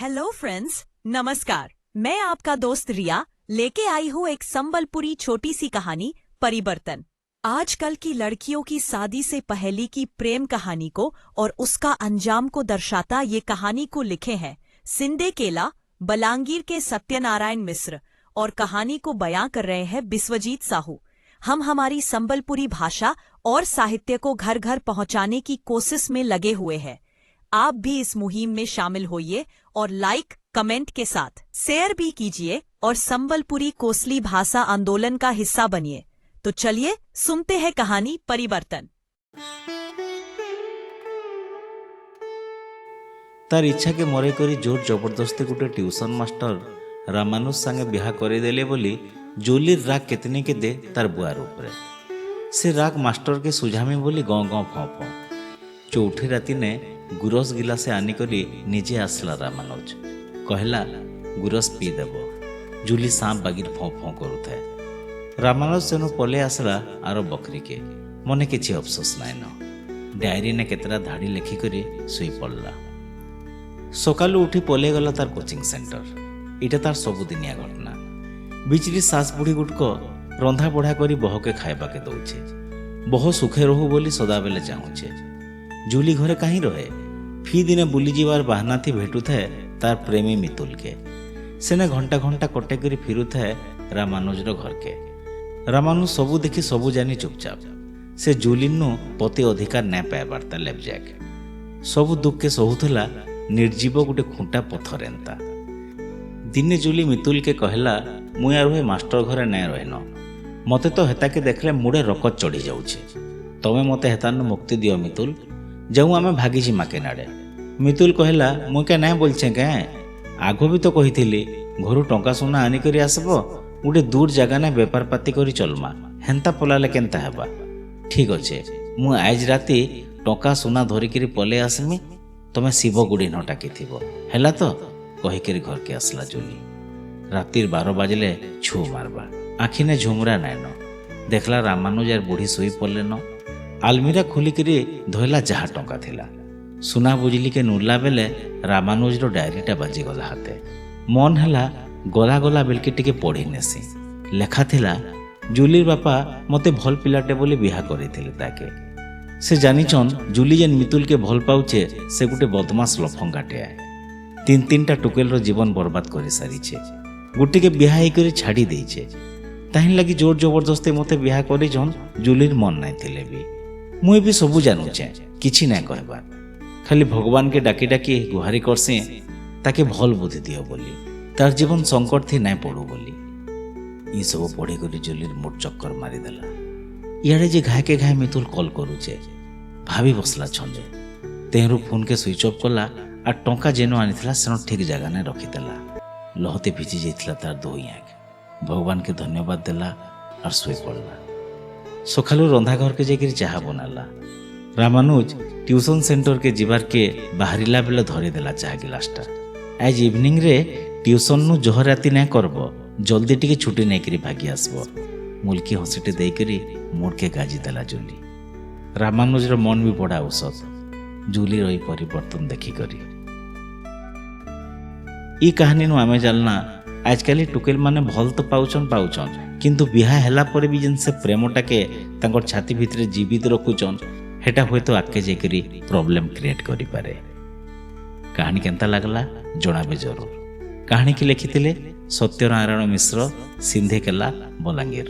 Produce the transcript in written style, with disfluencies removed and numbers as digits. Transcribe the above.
Hello friends, नमस्कार। मैं आपका दोस्त रिया लेके आई हूँ एक संबलपुरी छोटी सी कहानी परिवर्तन। आजकल की लड़कियों की शादी से पहले की प्रेम कहानी को और उसका अंजाम को दर्शाता ये कहानी को लिखे हैं सिंदेकेला बलांगीर के सत्यनारायण मिश्र और कहानी को बयां कर रहे हैं बिस्वजीत साहू। हम हमारी संबलपुरी भाषा और साहित्य को घर घर पहुंचाने की कोशिश में लगे हुए हैं। आप भी इस मुहिम में शामिल होइए और लाइक कमेंट के साथ शेयर भी कीजिए और संबलपुरी कोसली भाषा आंदोलन का हिस्सा बनिए। तो चलिए सुनते हैं कहानी परिवर्तन। तार इच्छा के मरे करी जोर जबरदस्ती गोटे ट्यूशन मास्टर रामानुज संगे बिहा करदेले बोली जोलीर राग केतने के दे तार बुआर उपरे। से राग मास्टर के सुझामी बोली गौ गौ फौ फौ। चौठी राति ने गुरस गिलासे आनिकरी निजे आसला रामानुज कहला गुरस पी देव। जूली सांप बागिर फौ फौ करुଥାଏ। रामानुज सेनु पले आसला आर बकरी के मने किछि अफसोस नाइन। डायरी ने केतरा धाड़ी लेखिकरी सुई पड़ला। सकालू उठी पले गला तार कोचिंग सेंटर। इटा तार सबुदिनिया घटना। बिचरी सास बुढ़ी गुटक रंधा बढ़ा करी बहके खाइबा के दौचे। बह सुखे रहू बोली सदाबेले चाहूचे। जूली घरे कहीं रहे। फी दिने बुली जीवार बाहाना थी भेटू थाए तार प्रेमी मितुल के। सेने घंटा घंटा कटे करी फिरू थाए रामानुज घर के। रामानुज सबू देखी सबू जानी चुपचाप। से जूलिनु पति अधिकार न पाइबार ता लेबजैक। सबू दुख के सहुथला निर्जीव गोटे खुंटा पथर एंता। दिने जूली मितुल के कहला मुया रुहे मास्टर घरे न रहन। मते तो हेता के देखले मुड़े रकत चढ़ी जाउछे। तमे मते हेतानु मुक्ति दियो मितुल। जाऊँ आमे भागीची माके नाड़े। मितुल कहला मुके ना बोलछे के आगो भी तो कही घरू टंका सुना आनिकरी आसबो गोटे दूर जगह ने बेपार पाती करी चलमा हेन्ता पलाले केन्ता हेबा। ठीक अच्छे मु आज राति टंका सुना धरिकी पले आसमी तमे शिव गुड़ी न टाकी हेला तो कहीकरी घर के आसला जूली। रातिर 12 बाजले छू मारबा आखि ने झुमरा नाइन। देखला रामानुज यार बुढ़ी सोई पड़ले न। आलमीरा खोलिकी धोला जहा टंका थिला। सुना बुझली के नुरला बेले रामानुज रो डायरीटा बाजीगला हाथे। मन हैला गला गला बेलके टिके पढ़ी नेसी। लेखा थिला जूलीर बापा मते भल पिलाटे बोली बिहा करिथिले ताके। से जानिछन जूली जेन मितुल के भल पाउछे से गुटे बदमाश लफंगाटे आए। 3-3टा टुकेल रो जीवन बर्बाद करि सारिछे। गुटे के बिहा ही करी छाड़ी देइछे। ताहिन लगी जोर जबरदस्ती मते बिहा करिछन जूलीर मन नाइ थिले भी। मुई भी सबू जानूचे किछि ना कहबार। खाली भगवान के डाकी डाकी गुहारी करसे ताके भल बुद्धि दियो बोली तार जीवन संकट थी नाइ पड़ू बोली। ये सब पढ़ी कर जूलीर मुड चक्कर मारिदेला। इे जे घाय के घाय मितुल कल करुचे भाभी बसला छंजे। तेहरू फोन के स्विच ऑफ कला और टंका जेनो आनी सेनो ठीक जगह ने रखीदेला। लहते भिजी जाइथिला तार दुई आँख। भगवान के धन्यवाद देला और सोई पड़ला। सकालू रंधा घर के जाकर चाह बनाला। रामानुज ट्यूशन सेंटर के जीवार के बाहरिला बेले धरीदेला चाह गिलासटा। आज इवनिंग रे ट्यूशन नु जह राति ना करब जल्दी टिके छुट्टी नहीं करी भागी आसबो। मुल्की हसीटे देकरी मोड़ के गाजी देला जूली। रामानुज रो मन भी बड़ा औसत जूली रही परिवर्तन देखी करी। ई कहानी नु आमे जानना आजकल टुकेल माने भल तो पाउछन किंतु बिहा हैला पर भी जिनसे प्रेमटा के तांकर छाती भितरे जीवित रखुचन हेटा हुए तो आगे जाकरी प्रॉब्लम क्रिएट करि पारे। कहानी केंता लागला जणाबे जरूर। कहानी की लिखिथिले सत्यनारायण मिश्र सिंधेकेला बलांगीर।